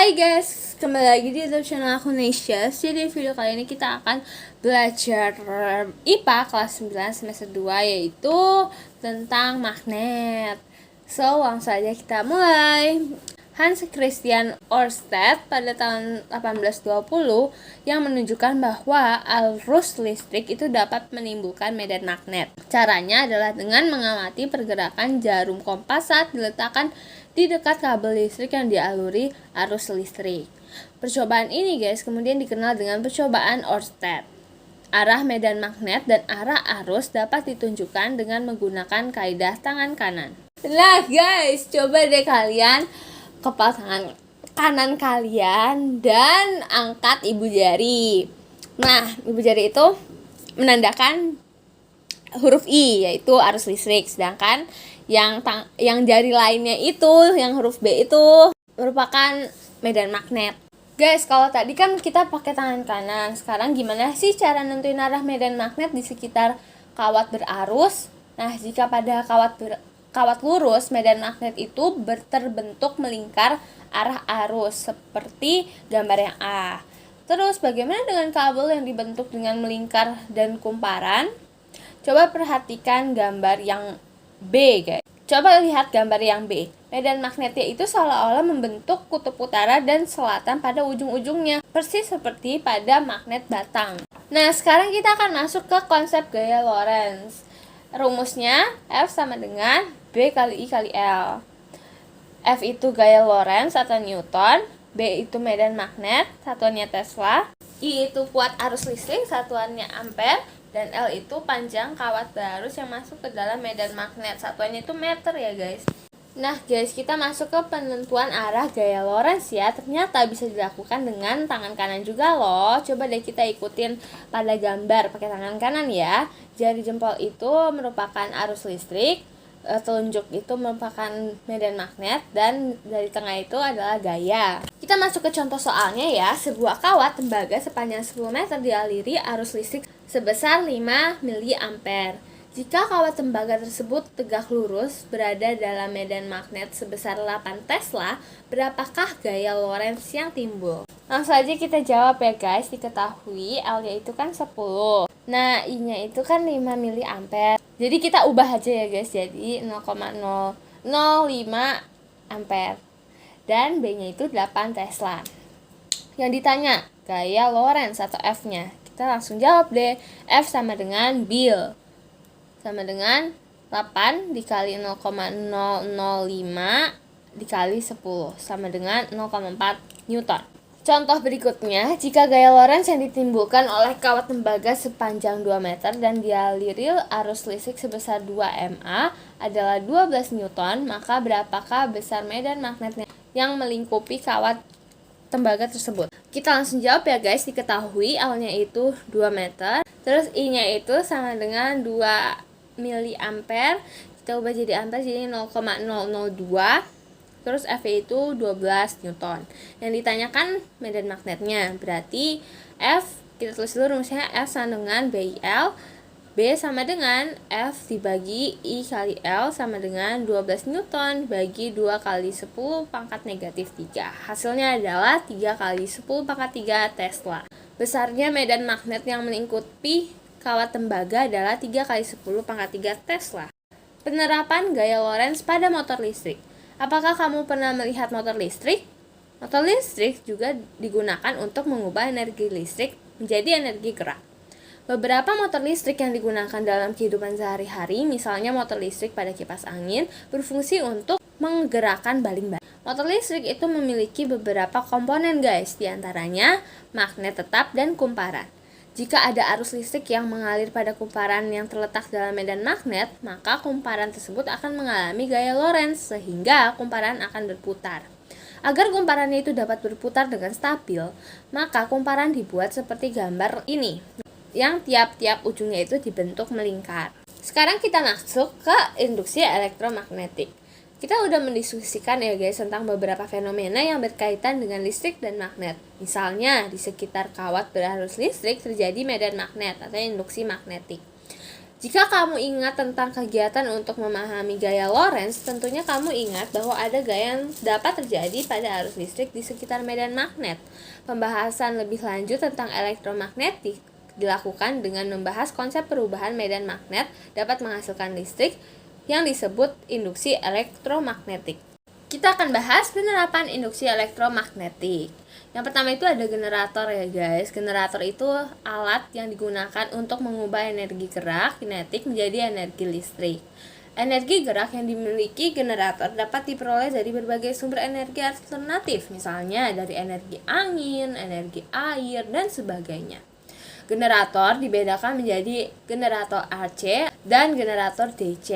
Hai guys, kembali lagi di YouTube channel aku Nesha. Jadi video kali ini kita akan belajar IPA kelas 9 semester 2, yaitu tentang magnet. So, langsung saja kita mulai. Hans Christian Ørsted pada tahun 1820 yang menunjukkan bahwa arus listrik itu dapat menimbulkan medan magnet. Caranya adalah dengan mengamati pergerakan jarum kompas saat diletakkan di dekat kabel listrik yang dialiri arus listrik. Percobaan ini guys kemudian dikenal dengan percobaan Ørsted. Arah medan magnet dan arah arus dapat ditunjukkan dengan menggunakan kaidah tangan kanan. Nah guys, coba deh kalian kepal tangan kanan kalian dan angkat ibu jari. Nah, ibu jari itu menandakan huruf I, yaitu arus listrik, sedangkan yang jari lainnya itu, yang huruf B itu merupakan medan magnet. Guys, kalau tadi kan kita pakai tangan kanan, sekarang gimana sih cara nentuin arah medan magnet di sekitar kawat berarus? Nah, jika pada kawat lurus, medan magnet itu terbentuk melingkar arah arus seperti gambar yang A. Terus bagaimana dengan kabel yang dibentuk dengan melingkar dan kumparan? Coba perhatikan gambar yang B, guys. Coba lihat gambar yang B. Medan magnetnya itu seolah-olah membentuk kutub utara dan selatan pada ujung-ujungnya, persis seperti pada magnet batang. Nah, sekarang kita akan masuk ke konsep gaya Lorentz. Rumusnya F sama dengan B kali I kali L. F itu gaya Lorentz atau Newton, B itu medan magnet, satuannya Tesla, I itu kuat arus listrik, satuannya ampere, dan L itu panjang kawat berarus yang masuk ke dalam medan magnet, satuannya itu meter ya guys. Nah guys, kita masuk ke penentuan arah gaya Lorentz ya. Ternyata bisa dilakukan dengan tangan kanan juga loh. Coba deh kita ikutin pada gambar pakai tangan kanan ya. Jari jempol itu merupakan arus listrik, telunjuk itu merupakan medan magnet, dan dari tengah itu adalah gaya. Kita masuk ke contoh soalnya ya. Sebuah kawat tembaga sepanjang 10 meter dialiri arus listrik sebesar 5 mA. Jika kawat tembaga tersebut tegak lurus berada dalam medan magnet sebesar 8 Tesla, berapakah gaya Lorentz yang timbul? Langsung aja kita jawab ya guys. Diketahui L-nya itu kan 10. Nah, I-nya itu kan 5 mA. Jadi kita ubah aja ya guys, jadi 0,005 ampere. Dan B-nya itu 8 Tesla. Yang ditanya, gaya Lorentz atau F-nya. Kita langsung jawab deh. F sama dengan Bill. Sama dengan 8 dikali 0,005 dikali 10. Sama dengan 0,4 Newton. Contoh berikutnya, jika gaya Lorentz yang ditimbulkan oleh kawat tembaga sepanjang 2 meter dan dialiri arus listrik sebesar 2 mA adalah 12 Newton, maka berapakah besar medan magnetnya yang melingkupi kawat tembaga tersebut? Kita langsung jawab ya guys. Diketahui L-nya itu 2 meter, terus I-nya itu sama dengan 2 mA. Kita ubah jadi ampere, jadi 0,002. Terus F itu 12 Newton. Yang ditanyakan medan magnetnya. Berarti F, kita tulis dulu rumusnya, F sama dengan BIL. B sama dengan F dibagi I kali L sama dengan 12 Newton bagi 2 kali 10 pangkat negatif 3. Hasilnya adalah 3 kali 10 pangkat 3 Tesla. Besarnya medan magnet yang melingkupi kawat tembaga adalah 3 kali 10 pangkat 3 Tesla. Penerapan gaya Lorentz pada motor listrik. Apakah kamu pernah melihat motor listrik? Motor listrik juga digunakan untuk mengubah energi listrik menjadi energi gerak. Beberapa motor listrik yang digunakan dalam kehidupan sehari-hari, misalnya motor listrik pada kipas angin, berfungsi untuk menggerakkan baling-baling. Motor listrik itu memiliki beberapa komponen guys, diantaranya magnet tetap dan kumparan. Jika ada arus listrik yang mengalir pada kumparan yang terletak dalam medan magnet, maka kumparan tersebut akan mengalami gaya Lorentz, sehingga kumparan akan berputar. Agar kumparannya itu dapat berputar dengan stabil, maka kumparan dibuat seperti gambar ini, yang tiap-tiap ujungnya itu dibentuk melingkar. Sekarang kita masuk ke induksi elektromagnetik. Kita udah mendiskusikan ya guys tentang beberapa fenomena yang berkaitan dengan listrik dan magnet. Misalnya, di sekitar kawat berarus listrik terjadi medan magnet atau induksi magnetik. Jika kamu ingat tentang kegiatan untuk memahami gaya Lorentz, tentunya kamu ingat bahwa ada gaya yang dapat terjadi pada arus listrik di sekitar medan magnet. Pembahasan lebih lanjut tentang elektromagnetik dilakukan dengan membahas konsep perubahan medan magnet dapat menghasilkan listrik yang disebut induksi elektromagnetik. Kita akan bahas penerapan induksi elektromagnetik. Yang pertama itu ada generator ya guys. Generator itu alat yang digunakan untuk mengubah energi gerak kinetik menjadi energi listrik. Energi gerak yang dimiliki generator dapat diperoleh dari berbagai sumber energi alternatif, misalnya dari energi angin, energi air, dan sebagainya. Generator dibedakan menjadi generator AC dan generator DC.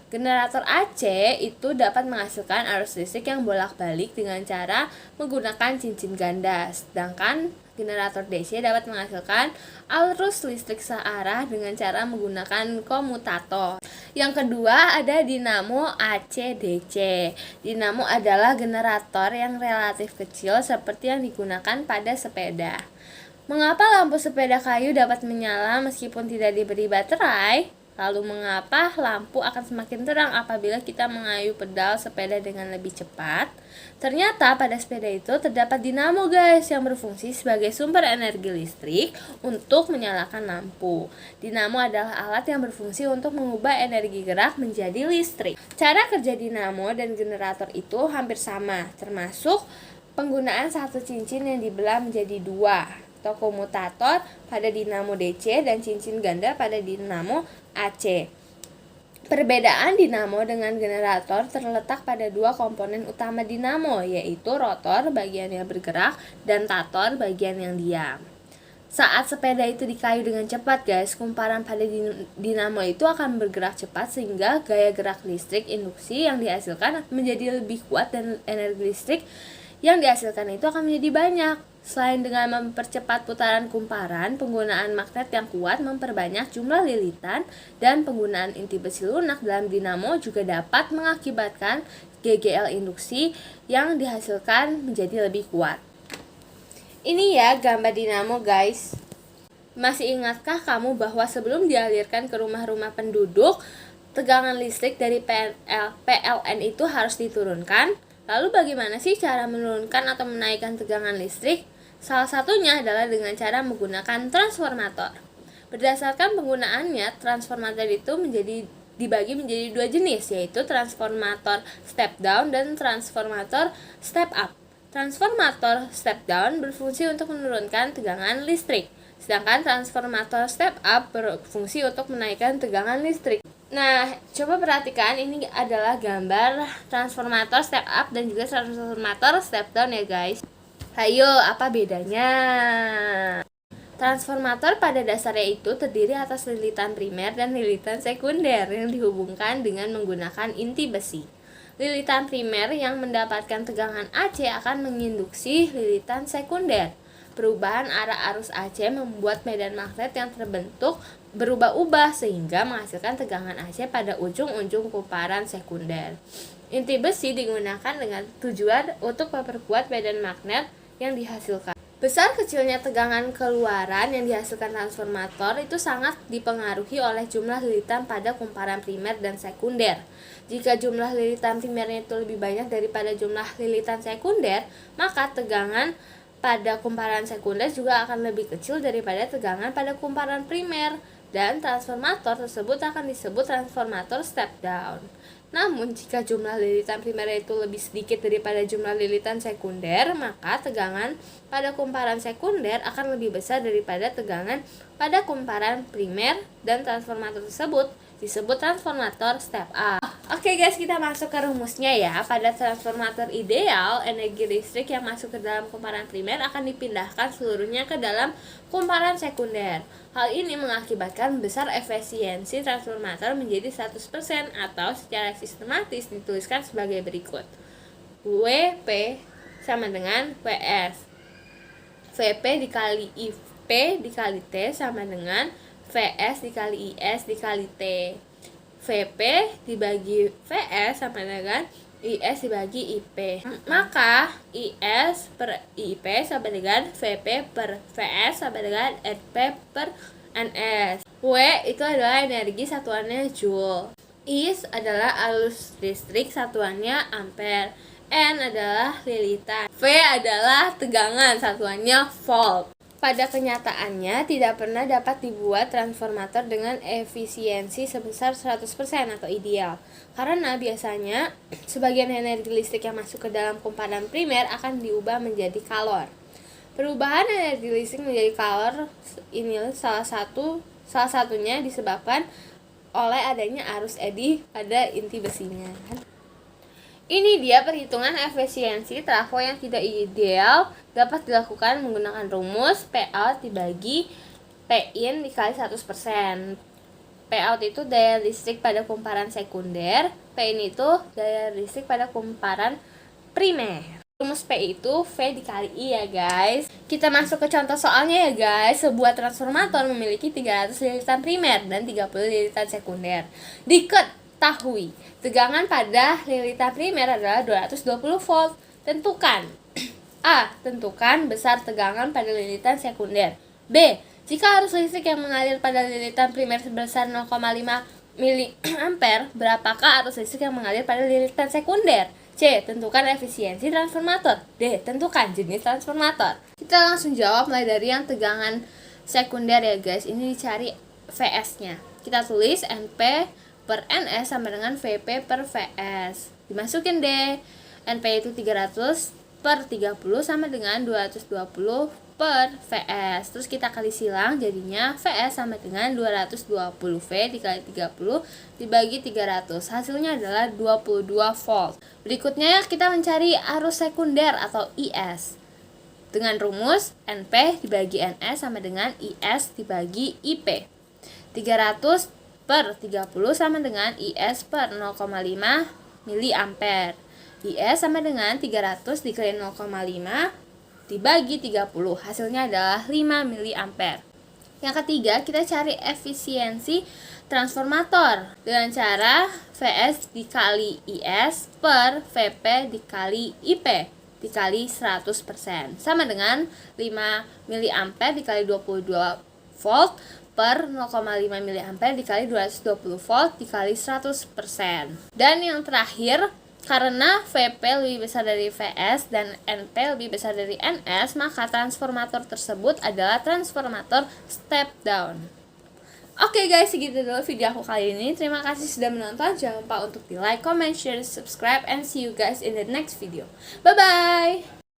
Generator AC itu dapat menghasilkan arus listrik yang bolak-balik dengan cara menggunakan cincin ganda, sedangkan generator DC dapat menghasilkan arus listrik searah dengan cara menggunakan komutator. Yang kedua ada dinamo AC/DC. Dinamo adalah generator yang relatif kecil seperti yang digunakan pada sepeda. Mengapa lampu sepeda kayu dapat menyala meskipun tidak diberi baterai? Lalu mengapa lampu akan semakin terang apabila kita mengayuh pedal sepeda dengan lebih cepat? Ternyata pada sepeda itu terdapat dinamo guys yang berfungsi sebagai sumber energi listrik untuk menyalakan lampu. Dinamo adalah alat yang berfungsi untuk mengubah energi gerak menjadi listrik. Cara kerja dinamo dan generator itu hampir sama, termasuk penggunaan satu cincin yang dibelah menjadi dua atau komutator pada dinamo DC dan cincin ganda pada dinamo AC. Perbedaan dinamo dengan generator terletak pada dua komponen utama dinamo, yaitu rotor bagian yang bergerak dan stator bagian yang diam. Saat sepeda itu dikayu dengan cepat guys, kumparan pada dinamo itu akan bergerak cepat sehingga gaya gerak listrik induksi yang dihasilkan menjadi lebih kuat dan energi listrik yang dihasilkan itu akan menjadi banyak. Selain dengan mempercepat putaran kumparan, penggunaan magnet yang kuat memperbanyak jumlah lilitan dan penggunaan inti besi lunak dalam dinamo juga dapat mengakibatkan GGL induksi yang dihasilkan menjadi lebih kuat. Ini ya gambar dinamo guys. Masih ingatkah kamu bahwa sebelum dialirkan ke rumah-rumah penduduk, tegangan listrik dari PLN itu harus diturunkan? Lalu bagaimana sih cara menurunkan atau menaikkan tegangan listrik? Salah satunya adalah dengan cara menggunakan transformator. Berdasarkan penggunaannya, transformator itu dibagi menjadi dua jenis, yaitu transformator step down dan transformator step up. Transformator step down berfungsi untuk menurunkan tegangan listrik, sedangkan transformator step up berfungsi untuk menaikkan tegangan listrik. Nah, coba perhatikan, ini adalah gambar transformator step up dan juga transformator step down ya guys. Ayo, apa bedanya? Transformator pada dasarnya itu terdiri atas lilitan primer dan lilitan sekunder yang dihubungkan dengan menggunakan inti besi. Lilitan primer yang mendapatkan tegangan AC akan menginduksi lilitan sekunder. Perubahan arah arus AC membuat medan magnet yang terbentuk berubah-ubah sehingga menghasilkan tegangan AC pada ujung-ujung kumparan sekunder. Inti besi digunakan dengan tujuan untuk memperkuat medan magnet yang dihasilkan. Besar kecilnya tegangan keluaran yang dihasilkan transformator itu sangat dipengaruhi oleh jumlah lilitan pada kumparan primer dan sekunder. Jika jumlah lilitan primernya itu lebih banyak daripada jumlah lilitan sekunder, maka tegangan pada kumparan sekunder juga akan lebih kecil daripada tegangan pada kumparan primer, dan transformator tersebut akan disebut transformator step down. Namun, jika jumlah lilitan primer itu lebih sedikit daripada jumlah lilitan sekunder, maka tegangan pada kumparan sekunder akan lebih besar daripada tegangan pada kumparan primer, dan transformator tersebut disebut transformator step up. Oke guys, kita masuk ke rumusnya ya. Pada transformator ideal, energi listrik yang masuk ke dalam kumparan primer akan dipindahkan seluruhnya ke dalam kumparan sekunder. Hal ini mengakibatkan besar efisiensi transformator menjadi 100% atau secara sistematis dituliskan sebagai berikut. WP sama dengan WS. VP dikali IP dikali T sama dengan VS dikali IS dikali T. VP dibagi VS sama dengan IS dibagi IP. Maka IS per IP sama dengan VP per VS sama dengan NP per Ns. W itu adalah energi satuannya joule. Is adalah arus listrik satuannya ampere. N adalah lilitan. V adalah tegangan satuannya volt. Pada kenyataannya, tidak pernah dapat dibuat transformator dengan efisiensi sebesar 100% atau ideal. Karena biasanya, sebagian energi listrik yang masuk ke dalam kumparan primer akan diubah menjadi kalor. Perubahan energi listrik menjadi kalor ini salah satunya disebabkan oleh adanya arus eddy pada inti besinya. Ini dia perhitungan efisiensi trafo yang tidak ideal dapat dilakukan menggunakan rumus Pout dibagi Pin dikali 100%. Pout itu daya listrik pada kumparan sekunder, Pin itu daya listrik pada kumparan primer. Rumus P itu V dikali I ya guys. Kita masuk ke contoh soalnya ya guys. Sebuah transformator memiliki 300 lilitan primer dan 30 lilitan sekunder. Diketahui tegangan pada lilitan primer adalah 220 volt. Tentukan A. Tentukan besar tegangan pada lilitan sekunder. B. Jika arus listrik yang mengalir pada lilitan primer sebesar 0,5 mA, berapakah arus listrik yang mengalir pada lilitan sekunder? C. Tentukan efisiensi transformator. D. Tentukan jenis transformator. Kita langsung jawab mulai dari yang tegangan sekunder ya guys. Ini dicari Vs-nya. Kita tulis NP per Ns sama dengan Vp per Vs. Dimasukin deh. NP itu 300 per 30 sama dengan 220 per Vs. Terus kita kali silang, jadinya Vs sama dengan 220 V dikali 30 dibagi 300. Hasilnya adalah 22 volt. Berikutnya kita mencari arus sekunder atau IS. Dengan rumus NP dibagi NS sama dengan IS dibagi IP. 300 per 30 sama dengan IS per 0,5 mA. IS sama dengan 300 dikali 0,5 dibagi 30. Hasilnya adalah 5 mA. Yang ketiga, kita cari efisiensi transformator dengan cara Vs dikali IS per Vp dikali IP dikali 100% sama dengan 5 mA dikali 22 volt per 0,5 mA dikali 220 volt dikali 100%. Dan yang terakhir, karena Vp lebih besar dari Vs dan Np lebih besar dari Ns, maka transformator tersebut adalah transformator step down. Oke guys, segitu dulu video aku kali ini. Terima kasih sudah menonton. Jangan lupa untuk di like, comment, share, subscribe, and see you guys in the next video. Bye bye.